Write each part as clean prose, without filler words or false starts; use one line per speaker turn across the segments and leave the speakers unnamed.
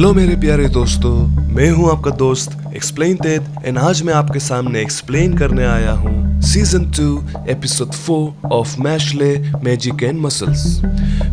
Hello मेरे प्यारे दोस्तों, मैं हूं आपका दोस्त एक्सप्लेन तेद एंड आज मैं आपके सामने एक्सप्लेन करने आया हूं season 2 episode 4 of Mashle magic and muscles.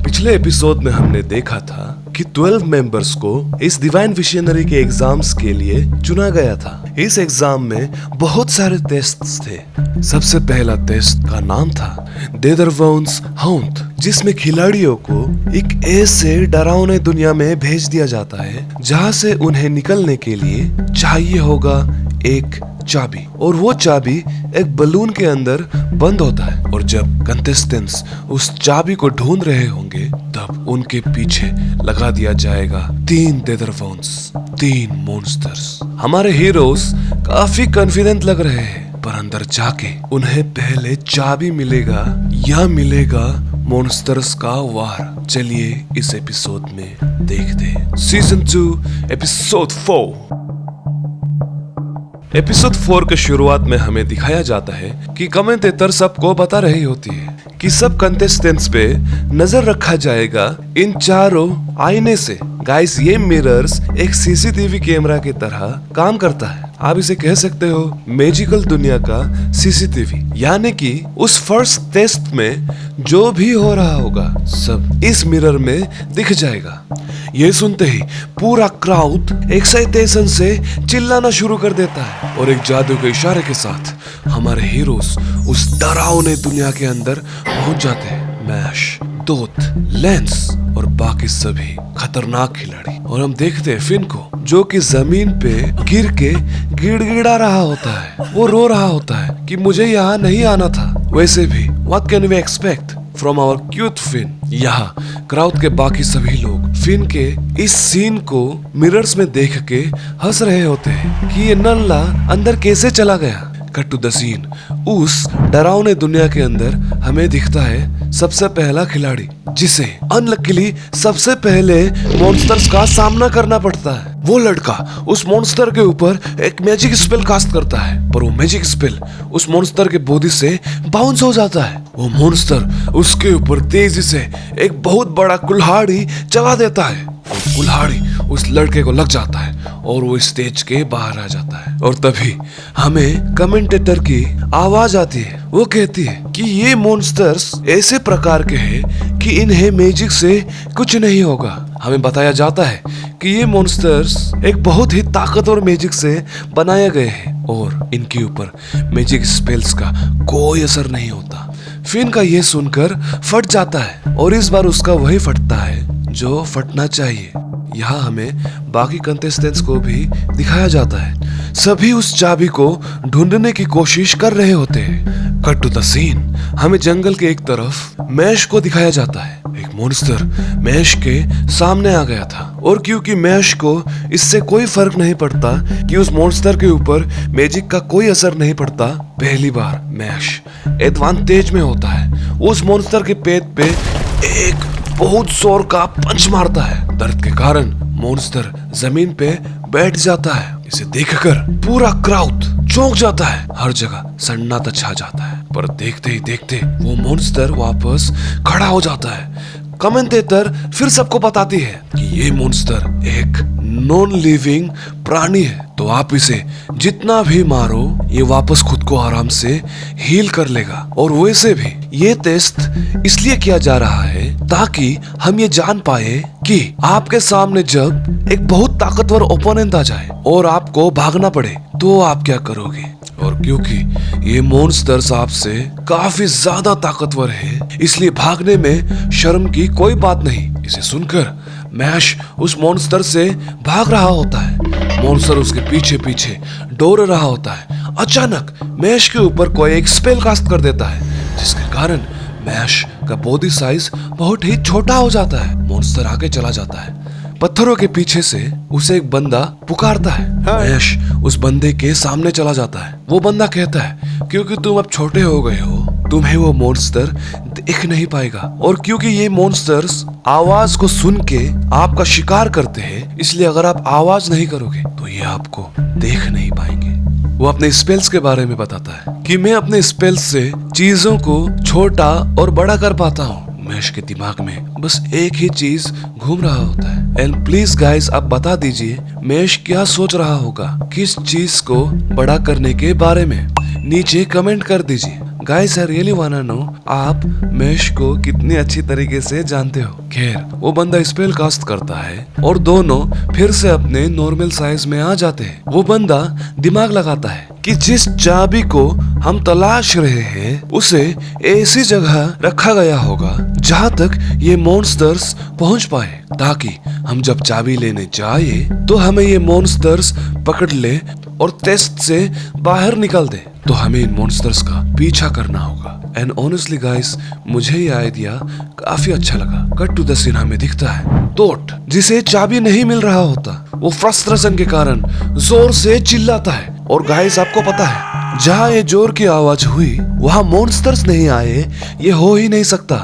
पिछले एपिसोड में हमने देखा था कि 12 मेंबर्स को इस डिवाइन विशनरी के एग्जाम्स के लिए चुना गया था। इस एग्जाम में बहुत सारे टेस्ट्स थे। सबसे पहला टेस्ट का नाम था डेदरवोन्स हाउंड, जिसमें खिलाड़ियों को एक ऐसे डरावने दुनिया में भेज दिया जाता है जहां से उन्हें निकलने के लिए चाहिए होगा एक चाबी, और वो चाबी एक बलून के अंदर बंद होता है। और जब कंटेस्टेंट्स उस चाबी को ढूंढ रहे होंगे तब उनके पीछे लगा दिया जाएगा 3 डेदरवोन्स, 3 मॉन्स्टर्स। हमारे हीरोज काफी कॉन्फिडेंट लग रहे हैं, पर अंदर जाके उन्हें पहले चाबी मिलेगा या मिलेगा मॉन्स्टर्स का वार। चलिए इस एपिसोड में देखते हैं सीजन 2 एपिसोड 4। एपिसोड 4 के शुरुआत में हमें दिखाया जाता है कि कमेंटेटर सबको बता रही होती है कि सब कंटेस्टेंट्स पे नजर रखा जाएगा इन चारों आईने से। गाइस, ये मिरर्स एक सीसीटीवी कैमरा की तरह काम करता है। आप इसे कह सकते हो मैजिकल दुनिया का सीसीटीवी, यानी कि उस फर्स्ट टेस्ट में जो भी हो रहा होगा सब इस मिरर में दिख जाएगा। ये सुनते ही पूरा क्राउड एक्साइटेशन से चिल्लाना शुरू कर देता है और एक जादू के इशारे के साथ हमारे हीरोज उस डरावने दुनिया के अंदर पहुंच जाते हैं। मैश, डोथ, लेंस और बाकी सभी खतरनाक खिलाड़ी। और हम देखते हैं फिन को, जो कि जमीन पे गिर के गिड़गिड़ा रहा होता है। वो रो रहा होता है कि मुझे यहाँ नहीं आना था। वैसे भी what can we expect from our cute Fin. यहाँ क्राउड के बाकी सभी लोग फिन के इस सीन को मिरर्स में देख के हंस रहे होते हैं कि ये नल्ला अंदर कैसे चला गया। Cut to the scene. उस डरावने दुनिया के अंदर हमें दिखता है सबसे पहला खिलाड़ी, जिसे अनलकीली सबसे पहले मॉन्स्टर्स का सामना करना पड़ता है। वो लड़का उस मॉन्स्टर के ऊपर एक मैजिक स्पेल कास्ट करता है, पर वो मैजिक स्पेल उस मॉन्स्टर के बॉडी से बाउंस हो जाता है। वो मॉन्स्टर उसके ऊपर तेजी से एक बहुत बड़ा कुल्हाड़ी चला देता है। कुल्हाड़ी उस लड़के को लग जाता है और वो स्टेज के बाहर आ जाता है। और तभी हमें कमेंटेटर की आवाज आती है। वो कहती है कि ये मॉन्स्टर्स ऐसे प्रकार के हैं कि इन्हें मैजिक से कुछ नहीं होगा। हमें बताया जाता है कि ये मॉन्स्टर्स एक बहुत ही ताकतवर मैजिक से बनाए गए हैं और इनके ऊपर मैजिक स्पेल्स का कोई असर नहीं होता। फिन का ये सुनकर फट जाता है और इस बार उसका वही फटता है जो फटना चाहिए। यहाँ हमें बाकी कंटेस्टेंट्स को भी दिखाया जाता है। सभी उस चाबी को ढूंढने की कोशिश कर रहे होते हैं। Cut to the scene. हमें जंगल के एक तरफ मैश को दिखाया जाता है। एक मॉन्स्टर मैश के सामने आ गया था और क्योंकि मैश को इससे कोई फर्क नहीं पड़ता कि उस मॉन्स्टर के ऊपर मैजिक का कोई असर नहीं पड़ता, पहली बार मैश एडवांटेज में होता है। उस मॉन्स्टर के पेट पे एक बहुत जोर का पंच मारता है। दर्द के कारण मॉन्स्टर जमीन पे बैठ जाता है। इसे देखकर पूरा क्राउड चौंक जाता है। हर जगह सन्नाटा छा जाता है, पर देखते ही देखते वो मॉन्स्टर वापस खड़ा हो जाता है। कमेंटेटर फिर सबको बताती है कि ये मॉन्स्टर एक नॉन लिविंग प्राणी है, तो आप इसे जितना भी मारो ये वापस खुद को आराम से हील कर लेगा। और वैसे भी ये टेस्ट इसलिए किया जा रहा है ताकि हम ये जान पाए कि आपके सामने जब एक बहुत ताकतवर ओपोनेंट आ जाए और आपको भागना पड़े तो आप क्या करोगे। और क्योंकि ये मॉन्स्टर्स आपसे काफी ज्यादा ताकतवर है, इसलिए भागने में शर्म की कोई बात नहीं। इसे सुनकर मैश उस मॉन्स्टर से भाग रहा होता है। मॉन्स्टर उसके पीछे पीछे दौड़ रहा होता है। अचानक मैश के ऊपर कोई एक स्पेल कास्ट कर देता है, जिसके कारण मैश का बॉडी साइज बहुत ही छोटा हो जाता है। मॉन्स्टर आगे चला जाता है। पत्थरों के पीछे से उसे एक बंदा पुकारता है। मैश उस बंदे के सामने चला जाता है। वो बंदा कहता है क्योंकि तुम अब छोटे हो गए हो, तुम्हें वो मॉन्स्टर देख नहीं पाएगा, और क्योंकि ये मॉन्स्टर्स आवाज को सुन के आपका शिकार करते हैं, इसलिए अगर आप आवाज नहीं करोगे तो ये आपको देख नहीं पाएंगे। वो अपने स्पेल्स के बारे में बताता है कि मैं अपने स्पेल्स से चीजों को छोटा और बड़ा कर पाता हूँ। मैश के दिमाग में बस एक ही चीज घूम रहा होता है। एंड प्लीज गाइस, आप बता दीजिए मैश क्या सोच रहा होगा किस चीज को बड़ा करने के बारे में। नीचे कमेंट कर दीजिए। गाइस, आई रियली वाना नो आप मैश को कितनी अच्छी तरीके से जानते हो। खैर, वो बंदा स्पेल कास्ट करता है और दोनों फिर से अपने नॉर्मल साइज में आ जाते हैं। वो बंदा दिमाग लगाता है कि जिस चाबी को हम तलाश रहे हैं उसे ऐसी जगह रखा गया होगा जहाँ तक ये मॉन्स्टर्स पहुँच पाए, ताकि हम जब चाबी लेने जाए तो हमें ये मॉन्स्टर्स पकड़ ले और टेस्ट से बाहर निकल दे। तो हमें इन मॉन्स्टर्स का पीछा करना होगा। एंड ऑनेस्टली गाइस, मुझे ये आइडिया काफी अच्छा लगा। कट टू द सीन, हमें दिखता है टोट, जिसे चाबी नहीं मिल रहा होता। वो फ्रस्ट्रेशन के कारण जोर से चिल्लाता है। और गाइस, आपको पता है जहाँ ये जोर की आवाज हुई वहाँ मॉन्स्टर्स नहीं आए, ये हो ही नहीं सकता।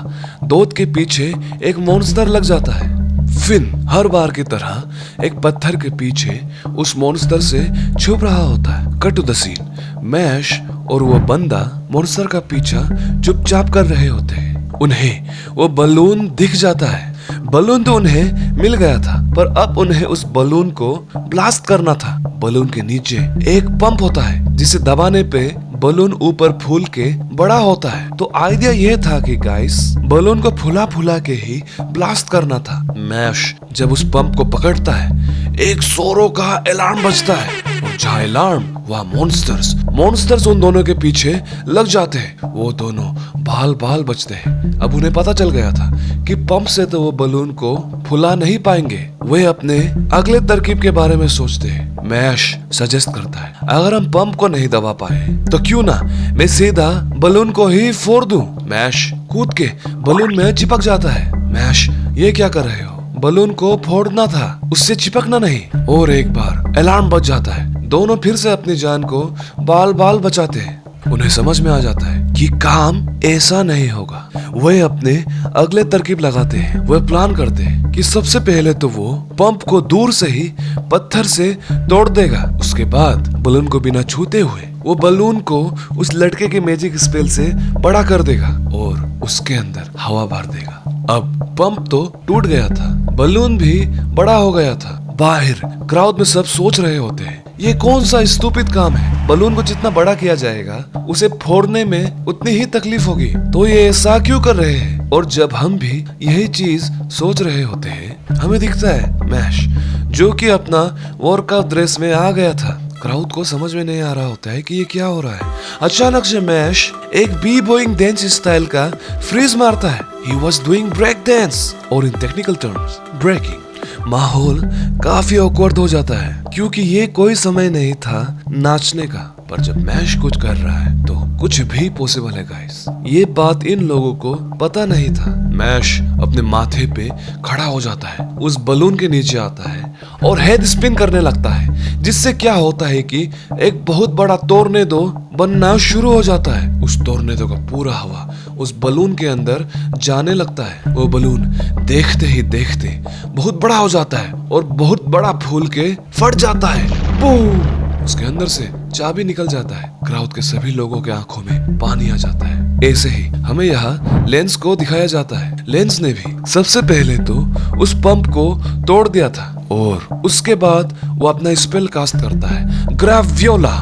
टोट के पीछे एक मॉन्स्टर लग जाता है। फिन हर बार की तरह एक पत्थर के पीछे उस मॉन्स्टर से छुप रहा होता है। Cut to the scene, Mash और वो बंदा मॉन्स्टर का पीछा चुपचाप कर रहे होते हैं। उन्हें वो बलून दिख जाता है। बलून तो उन्हें मिल गया था, पर अब उन्हें उस बलून को ब्लास्ट करना था। बलून के नीचे एक पंप होता है जिसे दबाने पे बलून ऊपर फूल के बड़ा होता है। तो आइडिया ये था कि गाइस, बलून को फुला फुला के ही ब्लास्ट करना था। मैश जब उस पंप को पकड़ता है, एक जोरों का अलार्म बजता है और जहाँ अलार्म वहाँ मॉन्स्टर्स उन दोनों के पीछे लग जाते हैं। वो दोनों बाल बाल बचते हैं। अब उन्हें पता चल गया था कि पंप से तो वो बलून को फुला नहीं पाएंगे। वे अपने अगले तरकीब के बारे में सोचते हैं। मैश सजेस्ट करता है, अगर हम पंप को नहीं दबा पाए तो क्यों ना मैं सीधा बलून को ही फोड़ दूं। मैश कूद के बलून में चिपक जाता है। मैश, ये क्या कर रहे हो? बलून को फोड़ना था, उससे चिपकना नहीं। और एक बार अलार्म बज जाता है। दोनों फिर से अपनी जान को बाल बाल बचाते हैं। उन्हें समझ में आ जाता है कि काम ऐसा नहीं होगा। वे अपने अगले तरकीब लगाते हैं। वे प्लान करते हैं कि सबसे पहले तो वो पंप को दूर से ही पत्थर से तोड़ देगा। उसके बाद बलून को बिना छूते हुए वो बलून को उस लड़के के मैजिक स्पेल से बड़ा कर देगा और उसके अंदर हवा भर देगा। अब पंप तो टूट गया था, बलून भी बड़ा हो गया था। बाहर क्राउड में सब सोच रहे होते हैं, ये कौन सा स्टूपिड काम है? बलून को जितना बड़ा किया जाएगा उसे फोड़ने में उतनी ही तकलीफ होगी, तो ये ऐसा क्यों कर रहे हैं? और जब हम भी यही चीज सोच रहे होते हैं, हमें दिखता है मैश, जो कि अपना वर्कआउट ड्रेस में आ गया था। क्राउड को समझ में नहीं आ रहा होता है कि ये क्या हो रहा है। अचानक से मैश एक बी बॉइंग डांस स्टाइल का फ्रीज मारता है। He was doing break dance, और इन टेक्निकल टर्म्स ब्रेकिंग। माहौल काफी ऑकवर्ड हो जाता है क्योंकि ये कोई समय नहीं था नाचने का। पर जब मैश कुछ कर रहा है तो कुछ भी पॉसिबल है गाइस। ये बात इन लोगों को पता नहीं था। मैश अपने माथे पे खड़ा हो जाता है, उस बलून के नीचे आता है और हेड स्पिन करने लगता है, जिससे क्या होता है कि एक बहुत बड़ा टोर्नेडो बनना शुरू हो जाता है। उस टोर्नेडो का पूरा हवा उस बलून के अंदर जाने लगता है। वो बलून देखते ही देखते बहुत बड़ा हो जाता है और बहुत बड़ा फूल के फट जाता है। बूम! उसके अंदर से चाबी निकल जाता है। क्राउड के सभी लोगों के आंखों में पानी आ जाता है। ऐसे ही हमें यहाँ लेंस को दिखाया जाता है। लेंस ने भी सबसे पहले तो उस पंप को तोड़ दिया था और उसके बाद वो अपना स्पेल कास्ट करता है ग्रेवियोला,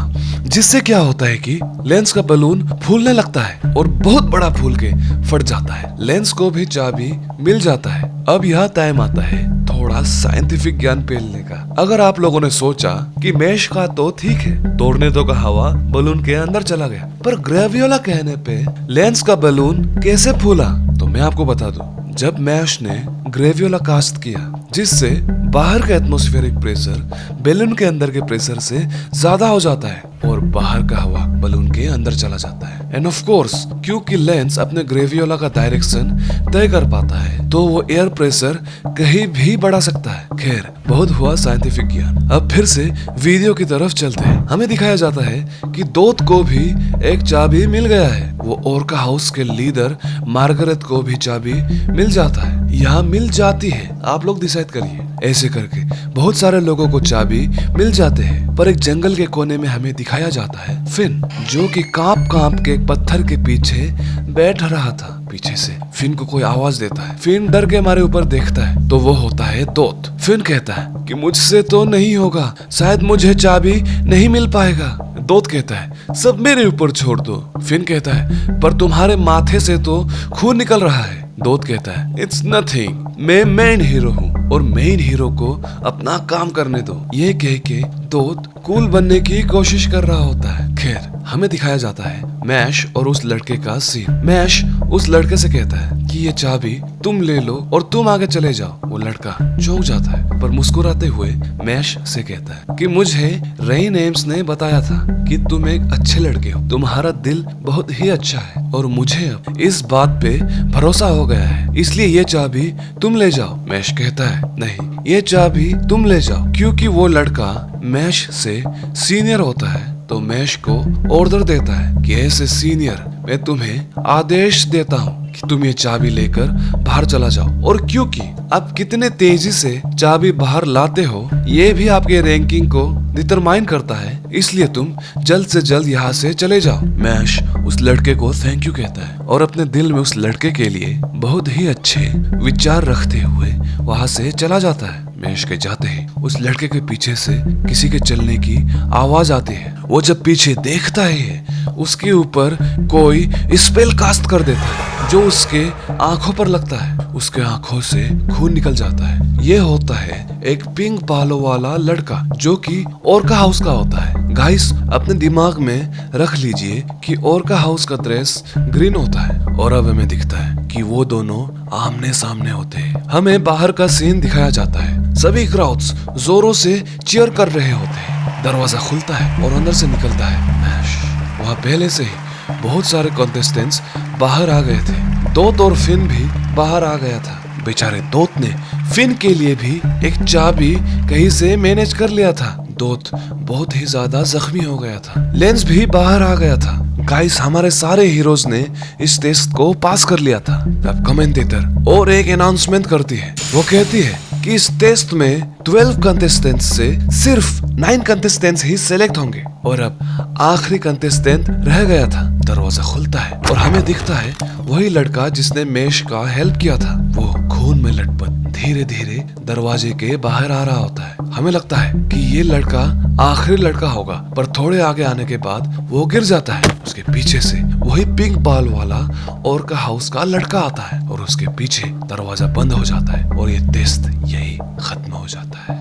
जिससे क्या होता है कि लेंस का बलून फूलने लगता है और बहुत बड़ा फूल के फट जाता है। लेंस को भी चाबी मिल जाता है। अब यह टाइम आता है थोड़ा साइंटिफिक ज्ञान पेलने का। अगर आप लोगों ने सोचा कि मैश का तो ठीक है, टोर्नेडो का हवा बलून के अंदर चला गया, पर ग्रेवियोला कहने पे लेंस का बलून कैसे फूला? तो मैं आपको बता दूं, जब मैश ने ग्रेवियोला कास्ट किया, जिससे बाहर का एटमॉस्फेरिक प्रेशर बलून के अंदर के प्रेशर से ज्यादा हो जाता है और बाहर का हवा बलून के अंदर चला जाता है। एंड ऑफ कोर्स क्योंकि लेंस अपने ग्रेवियोला का डायरेक्शन तय कर पाता है, तो वो एयर प्रेशर कहीं भी बढ़ा सकता है। खैर, बहुत हुआ साइंटिफिक ज्ञान। अब फिर से वीडियो की तरफ चलते हैं। हमें दिखाया जाता है कि दोत को भी एक चाबी मिल गया है। वो ओरका हाउस के लीडर मार्गरेट को भी चाबी मिल जाता है, यहाँ मिल जाती है, आप लोग डिसाइड करिए। ऐसे करके बहुत सारे लोगों को चाबी मिल जाते हैं। पर एक जंगल के कोने में हमें दिखाया जाता है फिन, जो कि कांप कांप के एक पत्थर के पीछे बैठ रहा था। पीछे से फिन को कोई आवाज देता है। फिन डर के मारे ऊपर देखता है तो वो होता है दोत। फिन कहता है कि मुझसे तो नहीं होगा, शायद मुझे चाबी नहीं मिल पाएगा। दोत कहता है सब मेरे ऊपर छोड़ दो। फिन कहता है पर तुम्हारे माथे से तो खून निकल रहा है। दोत कहता है इट्स नथिंग, मैं मेन हीरो हूँ और मेन हीरो को अपना काम करने दो। ये कह के दोत कूल बनने की कोशिश कर रहा होता है। खैर हमें दिखाया जाता है मैश और उस लड़के का सीन। मैश उस लड़के से कहता है कि ये चाबी तुम ले लो और तुम आगे चले जाओ। वो लड़का चौंक जाता है पर मुस्कुराते हुए मैश से कहता है कि मुझे रेन एम्स ने बताया था कि तुम एक अच्छे लड़के हो, तुम्हारा दिल बहुत ही अच्छा है और मुझे अब इस बात पे भरोसा हो गया है, इसलिए ये चाबी तुम ले जाओ। मैश कहता है नहीं, ये चाबी तुम ले जाओ। क्योंकि वो लड़का मैश से सीनियर होता है तो मैश को ऑर्डर देता है कि ऐसे सीनियर मैं तुम्हें आदेश देता हूँ कि तुम ये चाबी लेकर बाहर चला जाओ। और क्योंकि आप कितने तेजी से चाबी बाहर लाते हो ये भी आपके रैंकिंग को डिटरमाइन करता है, इसलिए तुम जल्द से जल्द यहाँ से चले जाओ। मैश उस लड़के को थैंक यू कहता है और अपने दिल में उस लड़के के लिए बहुत ही अच्छे विचार रखते हुए वहाँ से चला जाता है। मैश के जाते ही उस लड़के के पीछे से किसी के चलने की आवाज आती है। वो जब पीछे देखता है उसके ऊपर कोई स्पेल कास्ट कर देता है जो उसके आंखों पर लगता है। उसके आंखों से खून निकल जाता है। ये होता है एक पिंक बालों वाला लड़का जो कि ओरका हाउस का होता है। गाइस अपने दिमाग में रख लीजिए कि ओरका हाउस का ड्रेस ग्रीन होता है और अब हमें दिखता है कि वो दोनों आमने सामने होते हैं। हमें बाहर का सीन दिखाया जाता है। सभी क्राउड्स जोरों से चीयर कर रहे होते हैं। दरवाजा खुलता है और अंदर से निकलता है मैश। वहाँ पहले से ही बहुत सारे कॉन्टेस्टेंट्स बाहर आ गए थे। दोत और फिन भी बाहर आ गया था। बेचारे दोत ने फिन के लिए भी एक चाबी कहीं से मैनेज कर लिया था। दोत बहुत ही ज्यादा जख्मी हो गया था। लेंस भी बाहर आ गया था। गाइस हमारे सारे हीरोज ने इस टेस्ट को पास कर लिया था। अब कमेंटेटर और एक अनाउंसमेंट करती है। वो कहती है कि इस टेस्ट में 12 कंटेस्टेंट्स से सिर्फ 9 कंटेस्टेंट्स ही सिलेक्ट होंगे और अब आखिरी कंटेस्टेंट रह गया था। दरवाजा खुलता है और हमें दिखता है वही लड़का जिसने मैश का हेल्प किया था। वो खून में लटपट धीरे धीरे दरवाजे के बाहर आ रहा होता है। हमें लगता है कि ये लड़का आखिरी लड़का होगा पर थोड़े आगे आने के बाद वो गिर जाता है। उसके पीछे से वही पिंक बाल वाला ओरका हाउस का लड़का आता है और उसके पीछे दरवाजा बंद हो जाता है और ये टेस्ट यही खत्म हो जाता है।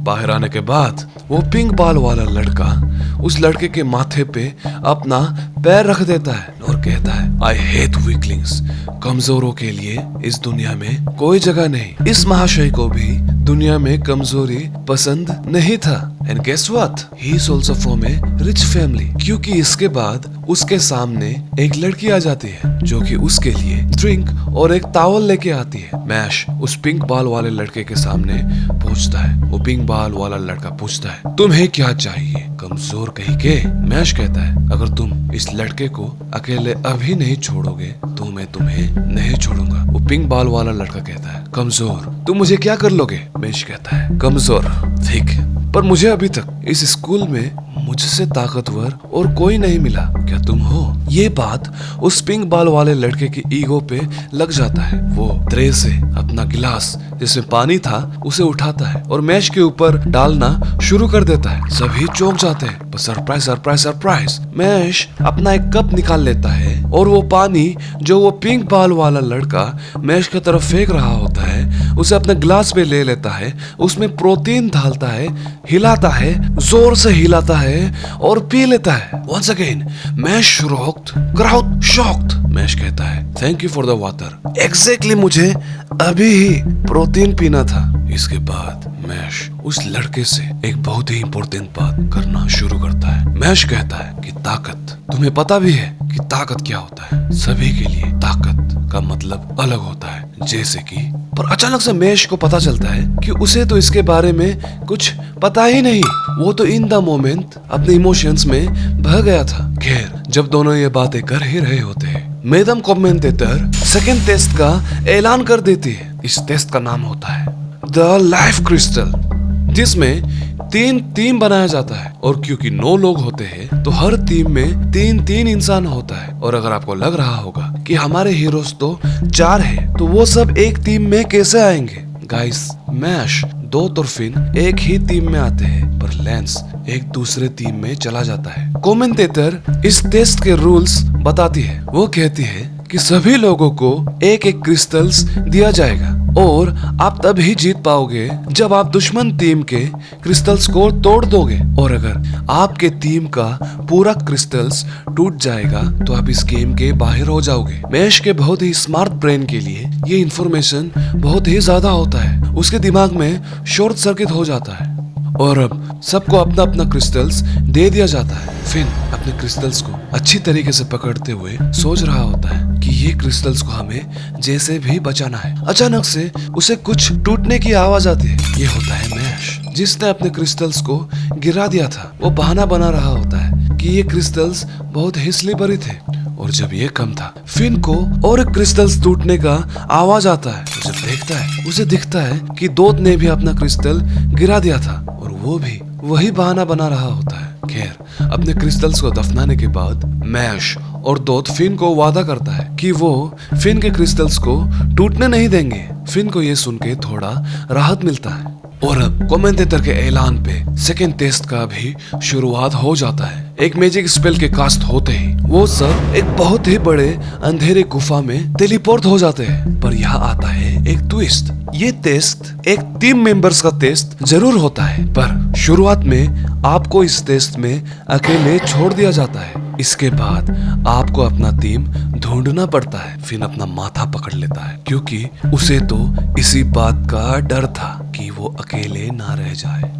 बाहर आने के बाद वो पिंक बाल वाला लड़का उस लड़के के माथे पे अपना पैर रख देता है और कहता है आई हेट वीकलिंग्स, कमजोरों के लिए इस दुनिया में कोई जगह नहीं। इस महाशय को भी दुनिया में कमजोरी पसंद नहीं था। And guess what, he is also from a rich family. क्योंकि इसके बाद उसके सामने एक लड़की आ जाती है जो कि उसके लिए ड्रिंक और एक टॉवल लेके आती है। मैश उस पिंक बाल वाले लड़के के सामने पहुंचता है। वो पिंक बाल वाला लड़का पूछता है तुम्हें क्या चाहिए, कमजोर कहीं के। मैश कहता है अगर तुम इस लड़के को अकेले अभी नहीं छोड़ोगे तो मैं तुम्हें नहीं छोड़ूंगा। वो पिंक बाल वाला लड़का कहता है कमजोर तुम मुझे क्या कर लोगे। मैश कहता है कमजोर ठीक है पर मुझे अभी तक इस स्कूल में मुझसे ताकतवर और कोई नहीं मिला, क्या तुम हो। ये बात उस पिंक बाल वाले लड़के की ईगो पे लग जाता है। वो ट्रे से अपना गिलास जिसमें पानी था उसे उठाता है और मैश के ऊपर डालना शुरू कर देता है। सभी चौंक जाते हैं पर सरप्राइज सरप्राइज सरप्राइज, मैश अपना एक कप निकाल लेता है और वो पानी जो वो पिंक बाल वाला लड़का मैश की तरफ फेंक रहा होता है उसे अपने ग्लास में ले लेता है। उसमें प्रोटीन डालता है, हिलाता है, जोर से हिलाता है और पी लेता है। Once again, Mash shocked, crowd shocked। Mash कहता है thank you for the water, exactly मुझे अभी ही प्रोटीन पीना था। इसके बाद मैश उस लड़के से एक बहुत ही इंपॉर्टेंट बात करना शुरू करता है। मैश कहता है कि ताकत, तुम्हें पता भी है कि ताकत क्या होता है। सभी के लिए ताकत का मतलब अलग होता है जैसे कि, पर अचानक से मैश को पता चलता है कि उसे तो इसके बारे में कुछ पता ही नहीं। वो तो इन द मोमेंट अपने इमोशंस में बह गया था। खैर जब दोनों ये बातें कर ही रहे होते हैं मैडम कमेंटेटर सेकंड टेस्ट का ऐलान कर देती है। इस टेस्ट का नाम होता है द लाइफ क्रिस्टल। जिसमें 3 टीम बनाया जाता है। और क्योंकि 9 लोग होते हैं तो हर टीम में 3-3 इंसान होता है। और अगर आपको लग रहा होगा कि हमारे हीरोज तो 4 है तो वो सब एक टीम में कैसे आएंगे, गाइस मैश, दोत और फिन एक ही टीम में आते हैं, पर लेंस एक दूसरे टीम में चला जाता है। कमेंटेटर इस टेस्ट के रूल्स बताती है। वो कहती है कि सभी लोगों को एक एक क्रिस्टल्स दिया जाएगा और आप तब ही जीत पाओगे जब आप दुश्मन टीम के क्रिस्टल्स को तोड़ दोगे। और अगर आपके टीम का पूरा क्रिस्टल्स टूट जाएगा तो आप इस गेम के बाहर हो जाओगे। मैश के बहुत ही स्मार्ट ब्रेन के लिए ये इंफॉर्मेशन बहुत ही ज्यादा होता है। उसके दिमाग में शॉर्ट सर्किट हो जाता है और अब सबको अपना अपना क्रिस्टल्स दे दिया जाता है। फिन अपने क्रिस्टल्स को अच्छी तरीके से पकड़ते हुए सोच रहा होता है कि ये क्रिस्टल्स को हमें जैसे भी बचाना है। अचानक से उसे कुछ टूटने की आवाज आती है। ये होता है मैश, जिसने अपने क्रिस्टल्स को गिरा दिया था। वो बहाना बना रहा होता है कि ये क्रिस्टल्स बहुत हिस्ली भरी थे। और जब ये कम था, फिन को और एक क्रिस्टल्स टूटने का आवाज आता है। उसे दिखता है कि दोत ने भी अपना क्रिस्टल गिरा दिया था और वो भी वही बहाना बना रहा होता है। खैर, अपने क्रिस्टल्स को दफनाने के बाद मैश और दोत फिन को वादा करता है कि वो फिन के क्रिस्टल्स को टूटने नहीं देंगे। फिन को ये सुन के थोड़ा राहत मिलता है। और अब कमेंटेटर के ऐलान पे सेकेंड टेस्ट का भी शुरुआत हो जाता है। एक मैजिक स्पेल के कास्ट होते ही वो सब एक बहुत ही बड़े अंधेरे गुफा में टेलीपोर्ट हो जाते हैं। पर यहाँ आता है एक ट्विस्ट। ये टेस्ट एक टीम मेंबर्स का टेस्ट जरूर होता है, पर शुरुआत में आपको इस टेस्ट में अकेले छोड़ दिया जाता है। इसके बाद आपको अपना टीम ढूंढना पड़ता है। फिन अपना माथा पकड़ लेता है क्योंकि उसे तो इसी बात का डर था कि वो अकेले ना रह जाए।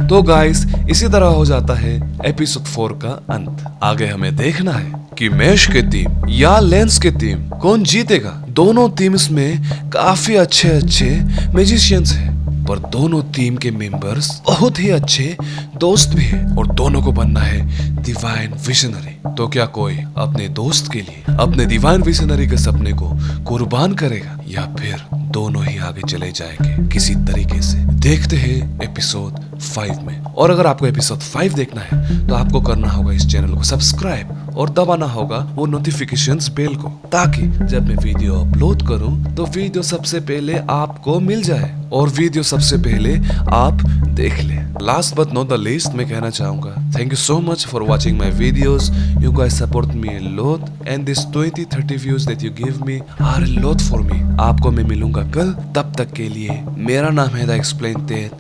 तो गाइस, इसी तरह हो जाता है एपिसोड 4 का अंत। आगे हमें देखना है कि मैश के टीम या लेंस के टीम कौन जीतेगा। दोनों टीम्स में काफी अच्छे मैजिशियंस हैं, पर दोनों टीम के मेंबर्स बहुत ही अच्छे दोस्त भी हैं और दोनों को बनना है डिवाइन विजनरी। तो क्या कोई अपने दोस्त के लिए अपने डिवाइन विजनरी के सपने को कुर्बान करेगा या फिर दोनों ही आगे चले जाएंगे किसी तरीके से? देखते हैं एपिसोड 5 में। और अगर आपको एपिसोड 5 देखना है तो आपको करना होगा इस चैनल को सब्सक्राइब और दबाना होगा वो नोटिफिकेशंस बेल को, ताकि जब मैं वीडियो अपलोड करूं तो वीडियो सबसे पहले आपको मिल जाए और वीडियो सबसे पहले आप देख ले। Last but not the least मैं कहना चाहूंगा, thank you so much for watching my videos. You guys support me a lot and this 20-30 views that you give me are a lot for me. आपको मैं मिलूंगा कल, तब तक के लिए मेरा नाम है द एक्सप्लेन टेड।